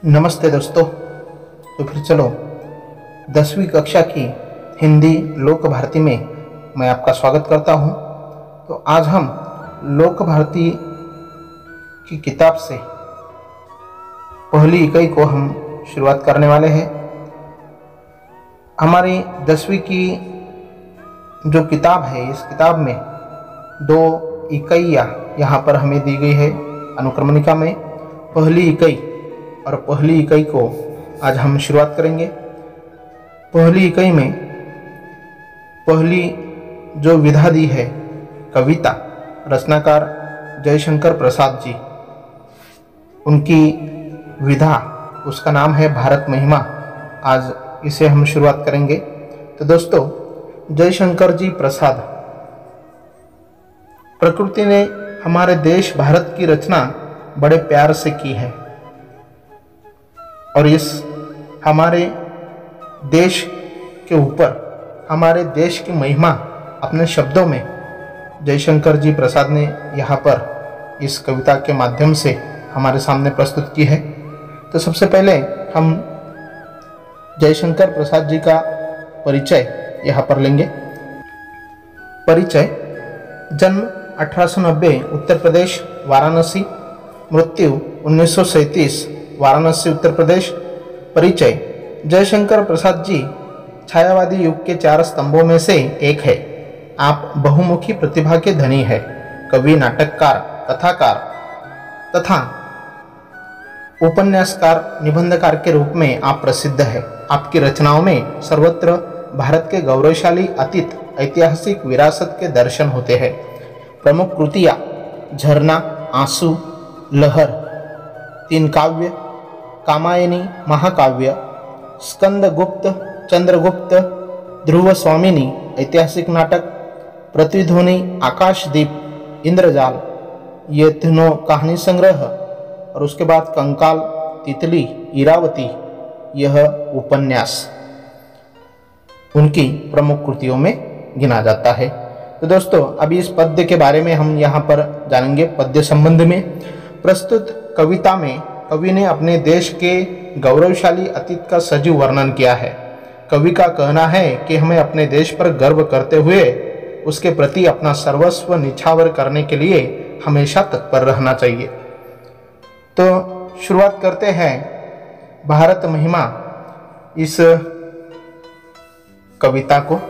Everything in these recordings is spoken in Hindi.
नमस्ते दोस्तों। तो फिर चलो 10वीं कक्षा की हिंदी लोक भारती में मैं आपका स्वागत करता हूं। तो आज हम लोक भारती की किताब से पहली इकाई को हम शुरुआत करने वाले हैं। हमारी 10वीं की जो किताब है, इस किताब में 2 इकाइयाँ यहाँ पर हमें दी गई है अनुक्रमणिका में। पहली इकाई और पहली इकाई को आज हम शुरुआत करेंगे। पहली इकाई में पहली जो विधा दी है कविता, रचनाकार जयशंकर प्रसाद जी, उनकी विधा, उसका नाम है भारत महिमा। आज इसे हम शुरुआत करेंगे। तो दोस्तों, जयशंकर जी प्रसाद, प्रकृति ने हमारे देश भारत की रचना बड़े प्यार से की है और इस हमारे देश के ऊपर हमारे देश की महिमा अपने शब्दों में जयशंकर जी प्रसाद ने यहाँ पर इस कविता के माध्यम से हमारे सामने प्रस्तुत की है। तो सबसे पहले हम जयशंकर प्रसाद जी का परिचय यहाँ पर लेंगे। परिचय: जन्म 1890 उत्तर प्रदेश वाराणसी, मृत्यु 1937 वाराणसी उत्तर प्रदेश। परिचय: जयशंकर प्रसाद जी छायावादी युग के 4 स्तंभों में से एक है। आप बहुमुखी प्रतिभा के धनी है। कवि, नाटककार, कथाकार तथा उपन्यासकार, निबंधकार के रूप में आप प्रसिद्ध है। आपकी रचनाओं में सर्वत्र भारत के गौरवशाली अतीत, ऐतिहासिक विरासत के दर्शन होते हैं। प्रमुख कृतियाँ: झरना, आंसू, लहर, 3 काव्य, कामायनी महाकाव्य, स्कंदगुप्त, चंद्रगुप्त, ध्रुव स्वामिनी ऐतिहासिक नाटक, प्रतिध्वनि, आकाशदीप, इंद्रजाल, ये तीनों कहानी संग्रह, और उसके बाद कंकाल, तितली, इरावती, यह उपन्यास उनकी प्रमुख कृतियों में गिना जाता है। तो दोस्तों, अभी इस पद्य के बारे में हम यहाँ पर जानेंगे। पद्य संबंध में प्रस्तुत कविता में कवि ने अपने देश के गौरवशाली अतीत का सजीव वर्णन किया है। कवि का कहना है कि हमें अपने देश पर गर्व करते हुए उसके प्रति अपना सर्वस्व निछावर करने के लिए हमेशा तत्पर रहना चाहिए। तो शुरुआत करते हैं भारत महिमा इस कविता को।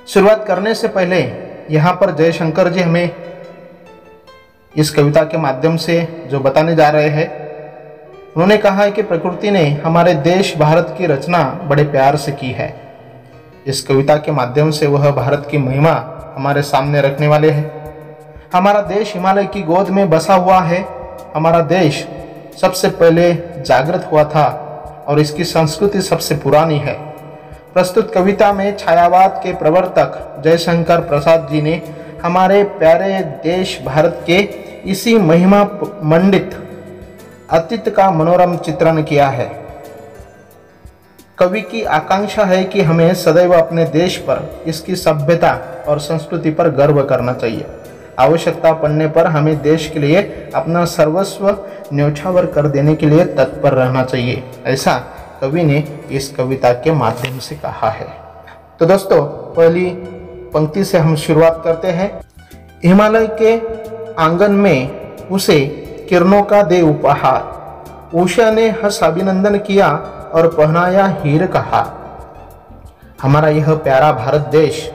शुरुआत करने से पहले यहाँ पर जयशंकर जी हमें इस कविता के माध्यम से जो बताने जा रहे हैं, उन्होंने कहा है कि प्रकृति ने हमारे देश भारत की रचना बड़े प्यार से की है। इस कविता के माध्यम से वह भारत की महिमा हमारे सामने रखने वाले हैं। हमारा देश हिमालय की गोद में बसा हुआ है। हमारा देश सबसे पहले जागृत हुआ था और इसकी संस्कृति सबसे पुरानी है। प्रस्तुत कविता में छायावाद के प्रवर्तक जयशंकर प्रसाद जी ने हमारे प्यारे देश भारत के इसी महिमा मंडित अतीत का मनोरम चित्रण किया है। कवि की आकांक्षा है कि हमें सदैव अपने देश पर, इसकी सभ्यता और संस्कृति पर गर्व करना चाहिए। आवश्यकता पड़ने पर हमें देश के लिए अपना सर्वस्व न्यौछावर कर देने के लिए तत्पर रहना चाहिए, ऐसा कवि ने इस कविता के माध्यम से कहा है। तो दोस्तों, पहली पंक्ति से हम शुरुआत करते हैं। हिमालय के आंगन में उसे किरणों का दे उपहार, उषा ने हंस अभिनंदन किया और पहनाया हीर कहा। हमारा यह प्यारा भारत देश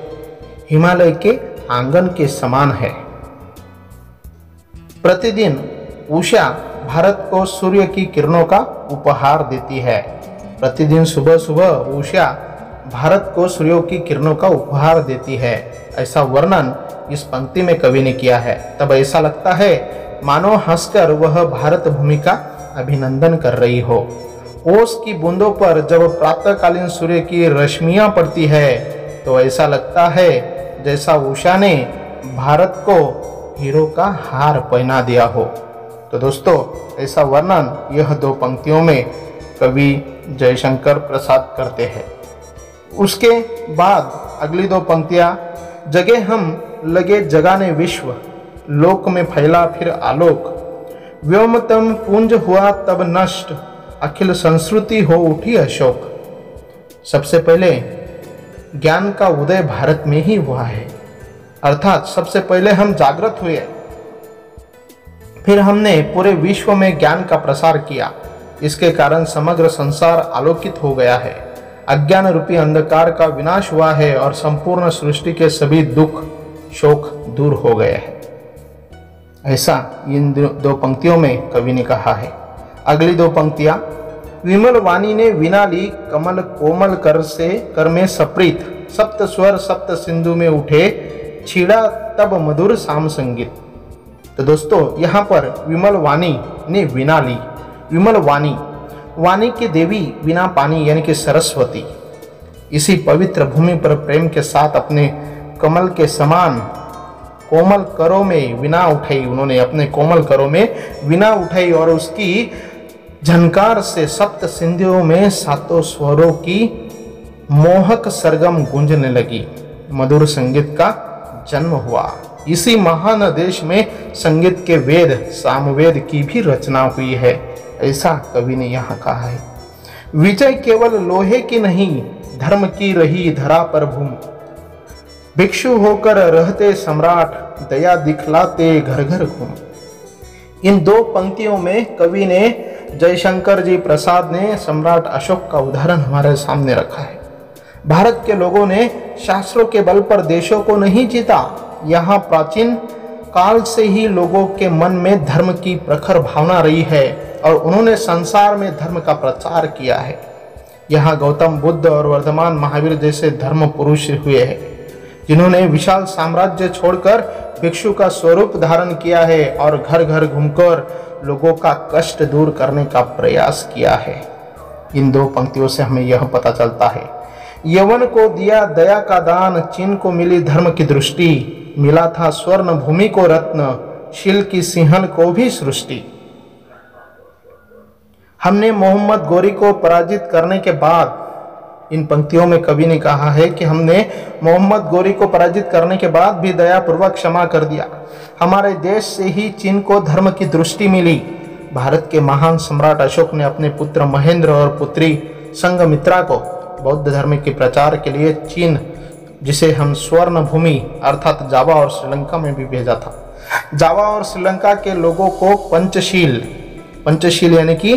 हिमालय के आंगन के समान है। प्रतिदिन उषा भारत को सूर्य की किरणों का उपहार देती है। प्रतिदिन सुबह सुबह उषा भारत को सूर्यों की किरणों का उपहार देती है, ऐसा वर्णन इस पंक्ति में कवि ने किया है। तब ऐसा लगता है मानो हंसकर वह भारत भूमि का अभिनंदन कर रही हो। ओस की बूंदों पर जब प्रातःकालीन सूर्य की रश्मियां पड़ती है तो ऐसा लगता है जैसा उषा ने भारत को हीरो का हार पहना दिया हो। तो दोस्तों, ऐसा वर्णन यह 2 पंक्तियों में कवि जयशंकर प्रसाद करते हैं। उसके बाद अगली 2 पंक्तियां: जगे हम लगे जगाने विश्व, लोक में फैला फिर आलोक, व्योमतम पुंज हुआ तब नष्ट, अखिल संस्कृति हो उठी अशोक। सबसे पहले ज्ञान का उदय भारत में ही हुआ है, अर्थात सबसे पहले हम जागृत हुए, फिर हमने पूरे विश्व में ज्ञान का प्रसार किया। इसके कारण समग्र संसार आलोकित हो गया है, अज्ञान रूपी अंधकार का विनाश हुआ है और संपूर्ण सृष्टि के सभी दुख शोक दूर हो गए हैं। ऐसा इन दो पंक्तियों में कवि ने कहा है। अगली दो पंक्तियां, विमल वाणी ने वीणा ली, कमल कोमल कर में सप्रीत, सप्त स्वर सप्त सिंधु में उठे, छीड़ा तब मधुर साम संगीत। तो दोस्तों यहाँ पर विमल वाणी ने वीणा ली। विमल वाणी, वाणी की देवी वीणा पानी यानी कि सरस्वती, इसी पवित्र भूमि पर प्रेम के साथ अपने कमल के समान कोमल करों में वीणा उठाई। उन्होंने अपने कोमल करों में वीणा उठाई और उसकी झनकार से सप्त सिंधुओं में सातों स्वरों की मोहक सरगम गूंजने लगी। मधुर संगीत का जन्म हुआ। इसी महान देश में संगीत के वेद सामवेद की भी रचना हुई है, ऐसा कवि ने यहाँ कहा है। विजय केवल लोहे की नहीं, धर्म की रही धरा पर भूम, भिक्षु होकर रहते सम्राट, दया दिखलाते घर घर घूम। इन दो पंक्तियों में कवि ने, जयशंकर जी प्रसाद ने सम्राट अशोक का उदाहरण हमारे सामने रखा है। भारत के लोगों ने शास्त्रों के बल पर देशों को नहीं जीता। यहाँ प्राचीन काल से ही लोगों के मन में धर्म की प्रखर भावना रही है और उन्होंने संसार में धर्म का प्रचार किया है। यहाँ गौतम बुद्ध और वर्धमान महावीर जैसे धर्म पुरुष हुए हैं, जिन्होंने विशाल साम्राज्य छोड़कर भिक्षु का स्वरूप धारण किया है और घर घर घूमकर लोगों का कष्ट दूर करने का प्रयास किया है। इन दो पंक्तियों से हमें यह पता चलता है, यवन को दिया दया का दान, चीन को मिली धर्म की दृष्टि, मिला था स्वर्ण भूमि को रत्न, शील की सिंहन को भी सृष्टि। हमने मोहम्मद गोरी को पराजित करने के बाद, इन पंक्तियों में कवि ने कहा है कि हमने मोहम्मद गोरी को पराजित करने के बाद भी दयापूर्वक क्षमा कर दिया। हमारे देश से ही चीन को धर्म की दृष्टि मिली। भारत के महान सम्राट अशोक ने अपने पुत्र महेंद्र और पुत्री संघमित्रा को बौद्ध धर्म के प्रचार के लिए चीन, जिसे हम स्वर्ण भूमि अर्थात जावा और श्रीलंका में भी भेजा था। जावा और श्रीलंका के लोगों को पंचशील यानी कि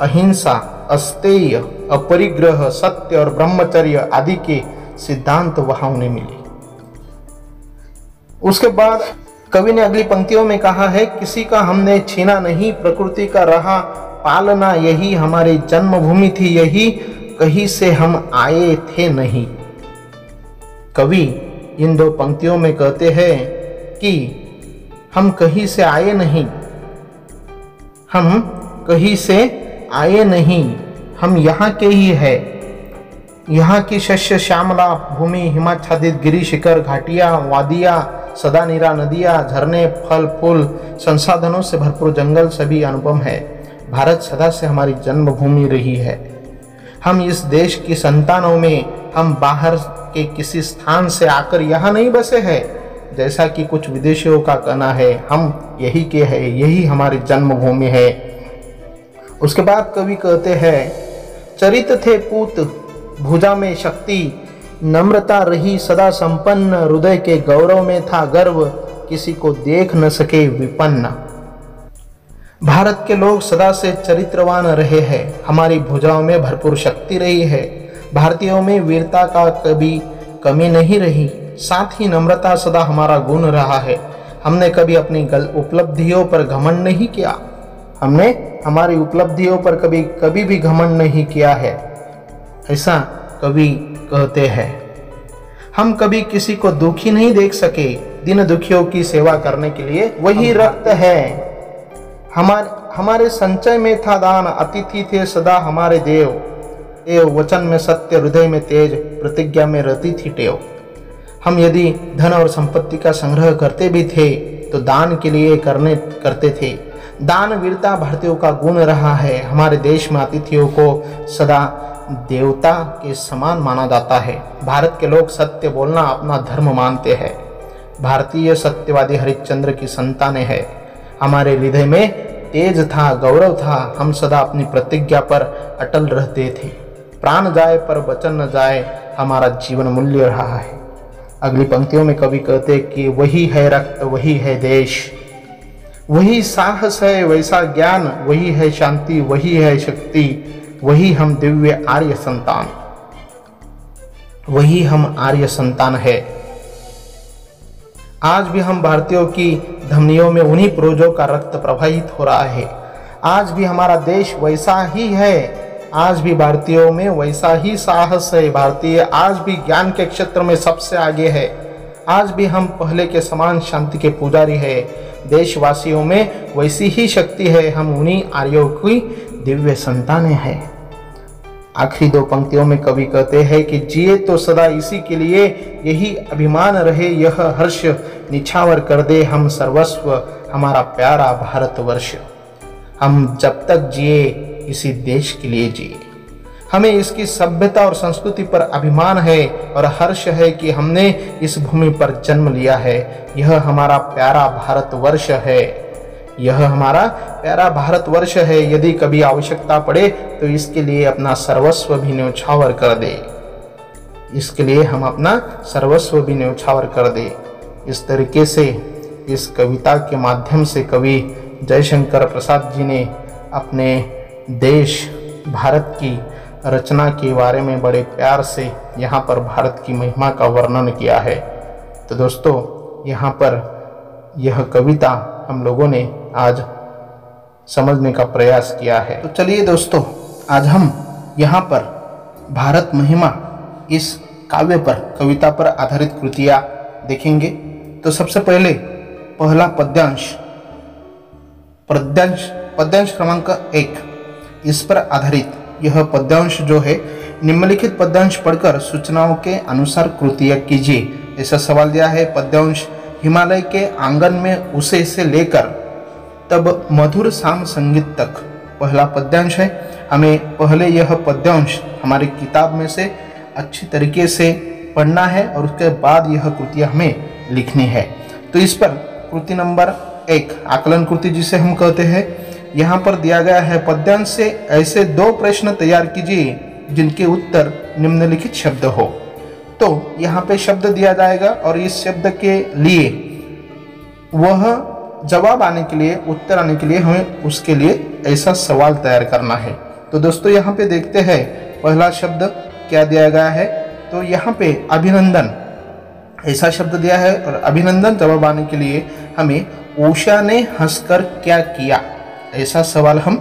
अहिंसा, अस्तेय, अपरिग्रह, सत्य और ब्रह्मचर्य आदि के सिद्धांत वहां उन्हें मिले। उसके बाद कवि ने अगली पंक्तियों में कहा है, किसी का हमने छीना नहीं, प्रकृति का रहा पालना, यही हमारी जन्मभूमि थी, यही कहीं से हम आए थे नहीं। कवि इन दो पंक्तियों में कहते हैं कि हम कहीं से आए नहीं, हम कहीं से आए नहीं, हम यहाँ के ही है। यहाँ की शस्य श्यामला भूमि, हिमाच्छादित गिरी शिखर, घाटियाँ, वादियाँ, सदा नीरा नदियाँ, झरने, फल फूल, संसाधनों से भरपूर जंगल सभी अनुपम है। भारत सदा से हमारी जन्मभूमि रही है। हम इस देश की संतानों में, हम बाहर के किसी स्थान से आकर यहाँ नहीं बसे हैं, जैसा कि कुछ विदेशियों का कहना है। हम यही के हैं, यही हमारी जन्मभूमि है। उसके बाद कवि कहते हैं, चरित थे पूत भुजा में शक्ति, नम्रता रही सदा संपन्न, हृदय के गौरव में था गर्व, किसी को देख न सके विपन्न। भारत के लोग सदा से चरित्रवान रहे हैं, हमारी भुजाओं में भरपूर शक्ति रही है, भारतीयों में वीरता का कभी कमी नहीं रही, साथ ही नम्रता सदा हमारा गुण रहा है। हमने कभी अपनी उपलब्धियों पर घमंड नहीं किया, हमने हमारी उपलब्धियों पर कभी भी घमंड नहीं किया है, ऐसा कवि कहते हैं। हम कभी किसी को दुखी नहीं देख सके, दिन दुखियों की सेवा करने के लिए वही रक्त है। हमारे संचय में था दान, अतिथि थे सदा हमारे देव, वचन में सत्य, हृदय में तेज, प्रतिज्ञा में रहती थी टेव। हम यदि धन और संपत्ति का संग्रह करते भी थे तो दान के लिए करते थे। दान वीरता भारतीयों का गुण रहा है। हमारे देश में अतिथियों को सदा देवता के समान माना जाता है। भारत के लोग सत्य बोलना अपना धर्म मानते हैं। भारतीय सत्यवादी हरिश्चंद्र की संतानें हैं। हमारे हृदय में तेज था, गौरव था, हम सदा अपनी प्रतिज्ञा पर अटल रहते थे। प्राण जाए पर वचन न जाए, हमारा जीवन मूल्य रहा है। अगली पंक्तियों में कवि कहते कि वही है रक्त, वही है देश, वही साहस है, वैसा ज्ञान, वही है शांति, वही है शक्ति, वही हम दिव्य आर्य संतान, वही हम आर्य संतान है। आज भी हम भारतीयों की धमनियों में उन्हीं पूर्वजों का रक्त प्रवाहित हो रहा है। आज भी हमारा देश वैसा ही है, आज भी भारतीयों में वैसा ही साहस है। भारतीय आज भी ज्ञान के क्षेत्र में सबसे आगे है। आज भी हम पहले के समान शांति के पुजारी है। देशवासियों में वैसी ही शक्ति है, हम उन्हीं आर्यों की दिव्य संतानें हैं। आखिरी दो पंक्तियों में कवि कहते हैं कि जिए तो सदा इसी के लिए, यही अभिमान रहे, यह हर्ष निछावर कर दे हम सर्वस्व, हमारा प्यारा भारतवर्ष। हम जब तक जिए इसी देश के लिए जिए। हमें इसकी सभ्यता और संस्कृति पर अभिमान है और हर्ष है कि हमने इस भूमि पर जन्म लिया है। यह हमारा प्यारा भारतवर्ष है, यह हमारा प्यारा भारतवर्ष है। यदि कभी आवश्यकता पड़े तो इसके लिए अपना सर्वस्व भी न्यौछावर कर दे, इसके लिए हम अपना सर्वस्व भी न्यौछावर कर दे। इस तरीके से इस कविता के माध्यम से कवि जयशंकर प्रसाद जी ने अपने देश भारत की रचना के बारे में बड़े प्यार से यहाँ पर भारत की महिमा का वर्णन किया है। तो दोस्तों, यहाँ पर यह कविता हम लोगों ने आज समझने का प्रयास किया है। तो चलिए दोस्तों, आज हम यहाँ पर भारत महिमा इस काव्य पर, कविता पर आधारित कृतियाँ देखेंगे। तो सबसे पहले पहला पद्यांश क्रमांक 1, इस पर आधारित यह पद्यांश जो है, निम्नलिखित पद्यांश पढ़कर सूचनाओं के अनुसार कृतियाँ कीजिए, ऐसा सवाल दिया है। पद्यांश हिमालय के आंगन में उसे से लेकर तब मधुर साम संगीत तक पहला पद्यांश है। हमें पहले यह पद्यांश हमारी किताब में से अच्छी तरीके से पढ़ना है और उसके बाद यह कृतियाँ हमें लिखनी है। तो इस पर कृति नंबर 1, आकलन कृति जिसे हम कहते हैं, यहाँ पर दिया गया है, पद्यांश से ऐसे 2 प्रश्न तैयार कीजिए जिनके उत्तर निम्नलिखित शब्द हो। तो यहाँ पे शब्द दिया जाएगा और इस शब्द के लिए वह जवाब आने के लिए, उत्तर आने के लिए हमें उसके लिए ऐसा सवाल तैयार करना है। तो दोस्तों, यहाँ पे देखते हैं पहला शब्द क्या दिया गया है। तो यहाँ पे अभिनंदन ऐसा शब्द दिया है और अभिनंदन जवाब आने के लिए हमें उषा ने हंसकर क्या किया, ऐसा सवाल हम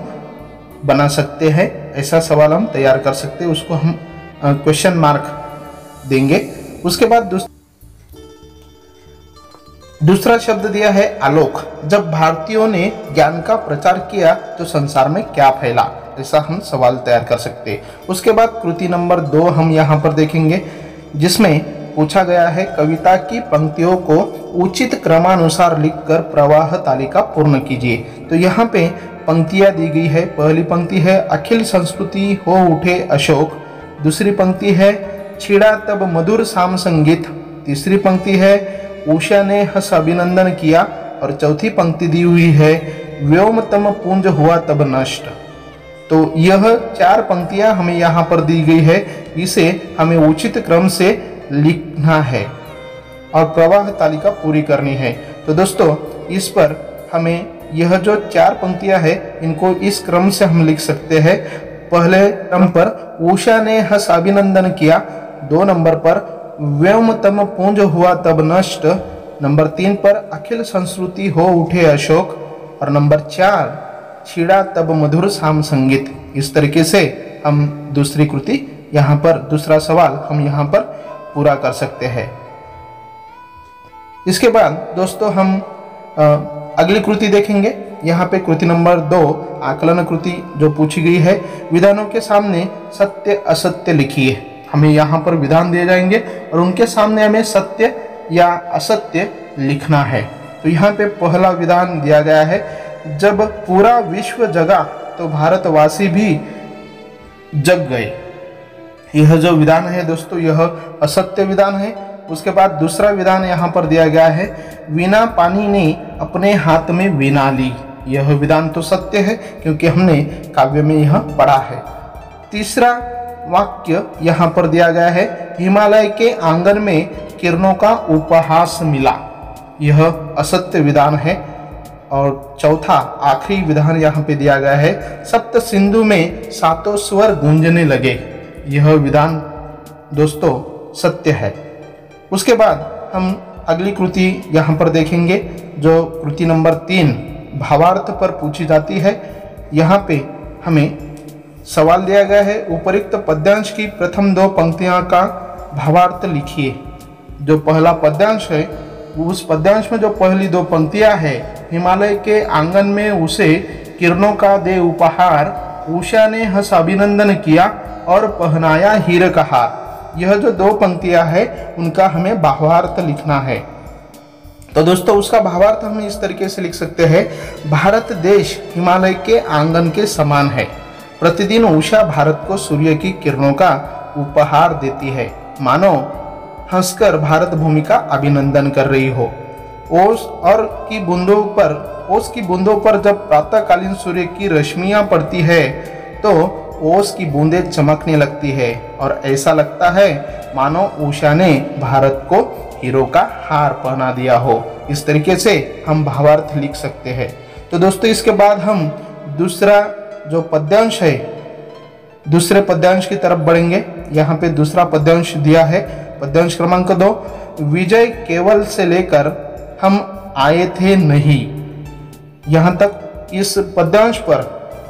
बना सकते हैं, ऐसा सवाल हम तैयार कर सकते हैं। उसको हम क्वेश्चन मार्क देंगे। उसके बाद दूसरा शब्द दिया है आलोक। जब भारतीयों ने ज्ञान का प्रचार किया तो संसार में क्या फैला, ऐसा हम सवाल तैयार कर सकते हैं। उसके बाद कृति नंबर 2 हम यहाँ पर देखेंगे, जिसमें पूछा गया है, कविता की पंक्तियों को उचित क्रमानुसार लिखकर प्रवाह तालिका पूर्ण कीजिए। तो यहाँ पे पंक्तियाँ दी गई है। पहली पंक्ति है, अखिल संस्कृति हो उठे अशोक। दूसरी पंक्ति है, छिड़ा तब मधुर साम संगीत। तीसरी पंक्ति है, उषा ने हंस अभिनंदन किया। और चौथी पंक्ति दी हुई है, व्योमतम पुंज हुआ तब नष्ट। तो यह 4 पंक्तियां हमें यहाँ पर दी गई है, इसे हमें उचित क्रम से लिखना है और प्रवाह तालिका पूरी करनी है। तो दोस्तों, इस पर हमें यह जो 4 पंक्तियां है, इनको इस क्रम से हम लिख सकते हैं। पहले क्रम पर उषा ने हंस अभिनंदन किया, 2 नंबर पर व्योमतम पुंज हुआ तब नष्ट, नंबर 3 पर अखिल संस्कृति हो उठे अशोक, और नंबर 4 छिड़ा तब मधुर साम संगीत। इस तरीके से हम दूसरी कृति यहाँ पर, दूसरा सवाल हम यहाँ पर पूरा कर सकते हैं। इसके बाद दोस्तों हम अगली कृति देखेंगे। यहाँ पे कृति नंबर 2 आकलन कृति जो पूछी गई है, विधानों के सामने सत्य असत्य लिखिए। हमें यहाँ पर विधान दिए जाएंगे और उनके सामने हमें सत्य या असत्य लिखना है। तो यहाँ पे पहला विधान दिया गया है, जब पूरा विश्व जगा तो भारतवासी भी जग गए। यह जो विधान है दोस्तों, यह असत्य विधान है। उसके बाद दूसरा विधान यहाँ पर दिया गया है, वीणा पानी ने अपने हाथ में वीणा ली। यह विधान तो सत्य है क्योंकि हमने काव्य में यह पढ़ा है। तीसरा वाक्य यहाँ पर दिया गया है, हिमालय के आंगन में किरणों का उपहास मिला, यह असत्य विधान है। और चौथा आखिरी विधान यहाँ पे दिया गया है, सप्त सिंधु में सातों स्वर गूंजने लगे, यह विधान दोस्तों सत्य है। उसके बाद हम अगली कृति यहाँ पर देखेंगे जो कृति नंबर 3 भावार्थ पर पूछी जाती है। यहाँ पे हमें सवाल दिया गया है, उपरोक्त पद्यांश की प्रथम 2 पंक्तियाँ का भावार्थ लिखिए। जो पहला पद्यांश है उस पद्यांश में जो पहली 2 पंक्तियाँ है, हिमालय के आंगन में उसे किरणों का दे उपहार, उषा ने हंस अभिनंदन किया और पहनाया हीरे का हार, यह जो 2 पंक्तियां है उनका हमें भावार्थ लिखना है। तो दोस्तों उसका भावार्थ हम इस तरीके से लिख सकते हैं, भारत देश हिमालय के आंगन के समान है, प्रतिदिन उषा भारत को सूर्य की किरणों का उपहार देती है, मानो हंसकर भारत भूमि का अभिनंदन कर रही हो। ओस की बूंदों पर जब प्रातःकालीन सूर्य की रश्मियां पड़ती है तो ओस की बूंदें चमकने लगती है और ऐसा लगता है मानो उषा ने भारत को हीरो का हार पहना दिया हो। इस तरीके से हम भावार्थ लिख सकते हैं। तो दोस्तों इसके बाद हम दूसरा जो पद्यांश है, दूसरे पद्यांश की तरफ बढ़ेंगे। यहाँ पे दूसरा पद्यांश दिया है, पद्यांश क्रमांक 2, विजय केवल से लेकर हम आए थे नहीं। यहाँ तक इस पद्यांश पर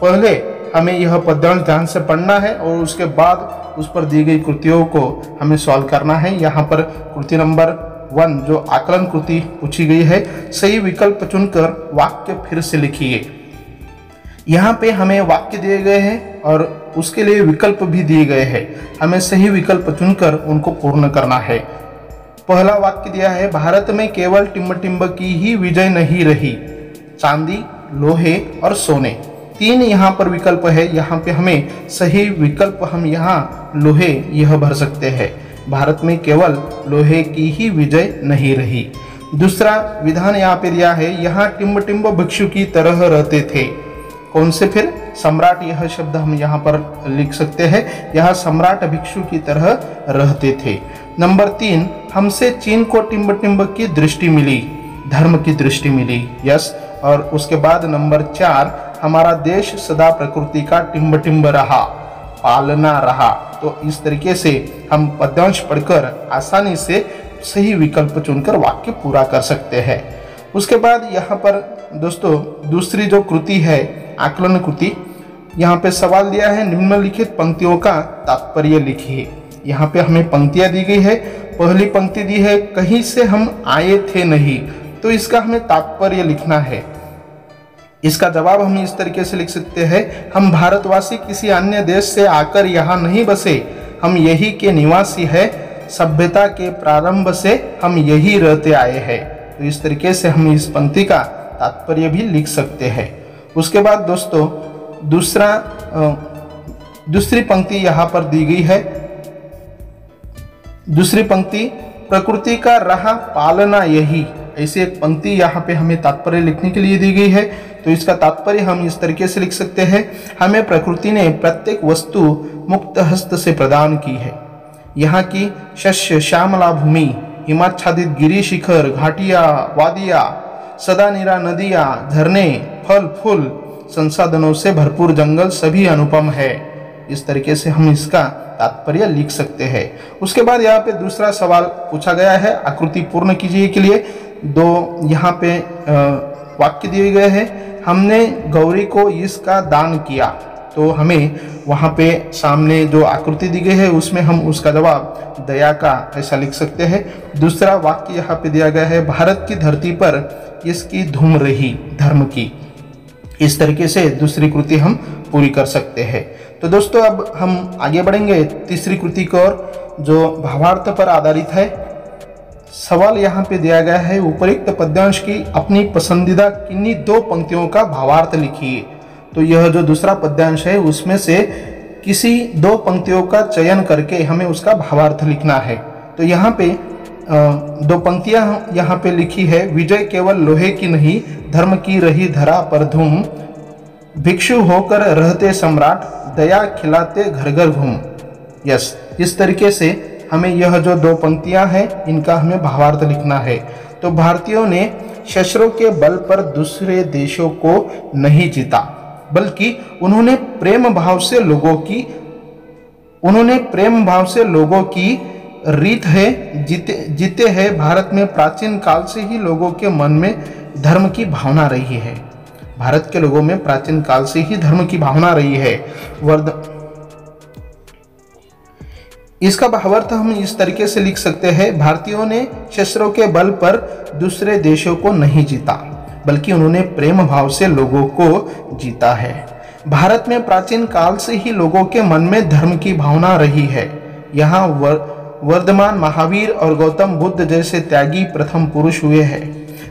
पहले हमें यह पद्यांश ध्यान से पढ़ना है और उसके बाद उस पर दी गई कृतियों को हमें सॉल्व करना है। यहाँ पर कृति नंबर 1 जो आकलन कृति पूछी गई है, सही विकल्प चुनकर वाक्य फिर से लिखिए। यहाँ पे हमें वाक्य दिए गए हैं और उसके लिए विकल्प भी दिए गए हैं, हमें सही विकल्प चुनकर उनको पूर्ण करना है। पहला वाक्य दिया है, भारत में केवल टिम्ब टिम्ब की ही विजय नहीं रही, चांदी, लोहे और सोने। 3 यहाँ पर विकल्प है, यहाँ पे हमें सही विकल्प हम यहाँ लोहे यह भर सकते हैं, भारत में केवल लोहे की ही विजय नहीं रही। दूसरा विधान यहाँ पे दिया है, यहाँ टिम्ब टिम्ब भिक्षु की तरह रहते थे। कौन से फिर? सम्राट, यह शब्द हम यहाँ पर लिख सकते हैं, यह सम्राट भिक्षु की तरह रहते थे। नंबर 3, हमसे चीन को टिम्ब टिम्ब की दृष्टि मिली, धर्म की दृष्टि मिली, यस। और उसके बाद नंबर 4, हमारा देश सदा प्रकृति का टिम्ब टिम्ब रहा, पालना रहा। तो इस तरीके से हम पद्यांश पढ़कर आसानी से सही विकल्प चुनकर वाक्य पूरा कर सकते हैं। उसके बाद यहाँ पर दोस्तों दूसरी जो कृति है आकलन कृति, यहाँ पे सवाल दिया है, निम्नलिखित पंक्तियों का तात्पर्य लिखिए। यहाँ पे हमें पंक्तियाँ दी गई है। पहली पंक्ति दी है, कहीं से हम आए थे नहीं, तो इसका हमें तात्पर्य लिखना है। इसका जवाब हम इस तरीके से लिख सकते हैं, हम भारतवासी किसी अन्य देश से आकर यहाँ नहीं बसे, हम यही के निवासी है, सभ्यता के प्रारंभ से हम यही रहते आए हैं। तो इस तरीके से हम इस पंक्ति का तात्पर्य भी लिख सकते हैं। उसके बाद दोस्तों दूसरी पंक्ति यहाँ पर दी गई है। दूसरी पंक्ति, प्रकृति का रहा पालना यही, ऐसी एक पंक्ति यहाँ पे हमें तात्पर्य लिखने के लिए दी गई है। तो इसका तात्पर्य हम इस तरीके से लिख सकते हैं, हमें प्रकृति ने प्रत्येक वस्तु मुक्त हस्त से प्रदान की है। यहाँ की शस्य श्यामला भूमि, हिमाच्छादित गिरी शिखर, घाटियाँ, वादियाँ, सदा निरा नदियाँ, झरने, फल फूल, संसाधनों से भरपूर जंगल सभी अनुपम है। इस तरीके से हम इसका तात्पर्य लिख सकते हैं। उसके बाद यहाँ पे दूसरा सवाल पूछा गया है, आकृति पूर्ण कीजिए के लिए 2 यहाँ पे वाक्य दिए गए हैं, हमने गौरी को इसका दान किया। तो हमें वहाँ पे सामने जो आकृति दी गई है उसमें हम उसका जवाब दया का ऐसा लिख सकते हैं। दूसरा वाक्य यहाँ पे दिया गया है, भारत की धरती पर इसकी धूम रही, धर्म की। इस तरीके से दूसरी कृति हम पूरी कर सकते हैं। तो दोस्तों अब हम आगे बढ़ेंगे तीसरी कृति की ओर जो भावार्थ पर आधारित है। सवाल यहाँ पे दिया गया है, उपरोक्त पद्यांश की अपनी पसंदीदा किन्हीं 2 पंक्तियों का भावार्थ लिखिए। तो यह जो दूसरा पद्यांश है उसमें से किसी 2 पंक्तियों का चयन करके हमें उसका भावार्थ लिखना है। तो यहाँ पे 2 पंक्तियाँ यहाँ पे लिखी है, विजय केवल लोहे की नहीं, धर्म की रही धरा पर धूम, भिक्षु होकर रहते सम्राट, दया खिलाते घर घर घूम। यस, इस तरीके से हमें यह जो दो पंक्तियां हैं इनका हमें भावार्थ लिखना है। तो भारतीयों ने शस्त्रों के बल पर दूसरे देशों को नहीं जीता, बल्कि उन्होंने प्रेम भाव से लोगों की रीत है जीते हैं। भारत में प्राचीन काल से ही लोगों के मन में धर्म की भावना रही है। भारत के लोगों में प्राचीन काल से ही धर्म की भावना रही है। इसका भावार्थ हम इस तरीके से लिख सकते हैं, भारतीयों ने शस्त्रों के बल पर दूसरे देशों को नहीं जीता, बल्कि उन्होंने प्रेम भाव से लोगों को जीता है। भारत में प्राचीन काल से ही लोगों के मन में धर्म की भावना रही है। यहाँ वर्धमान महावीर और गौतम बुद्ध जैसे त्यागी प्रथम पुरुष हुए हैं,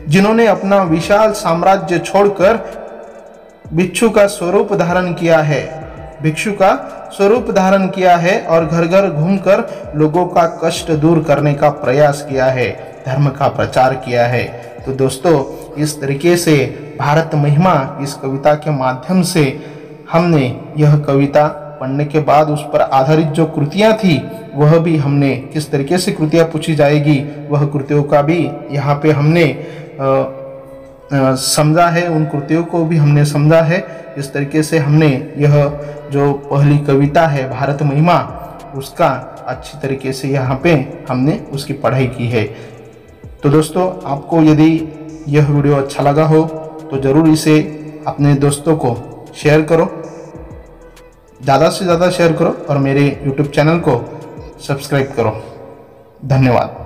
जिन्होंने अपना विशाल साम्राज्य छोड़कर भिक्षु का स्वरूप धारण किया है और घर घर घूमकर लोगों का कष्ट दूर करने का प्रयास किया है, धर्म का प्रचार किया है। तो दोस्तों, इस तरीके से भारत महिमा इस कविता के माध्यम से हमने यह कविता पढ़ने के बाद उस पर आधारित जो कृतियां थी वह भी हमने किस तरीके से कृतियां पूछी जाएगी वह कृतियों का भी यहाँ पे हमने समझा है, उन कृतियों को भी हमने समझा है। इस तरीके से हमने यह जो पहली कविता है भारत महिमा उसका अच्छी तरीके से यहाँ पे हमने उसकी पढ़ाई की है। तो दोस्तों, आपको यदि यह वीडियो अच्छा लगा हो तो ज़रूर इसे अपने दोस्तों को शेयर करो, ज़्यादा से ज़्यादा शेयर करो और मेरे YouTube चैनल को सब्सक्राइब करो। धन्यवाद।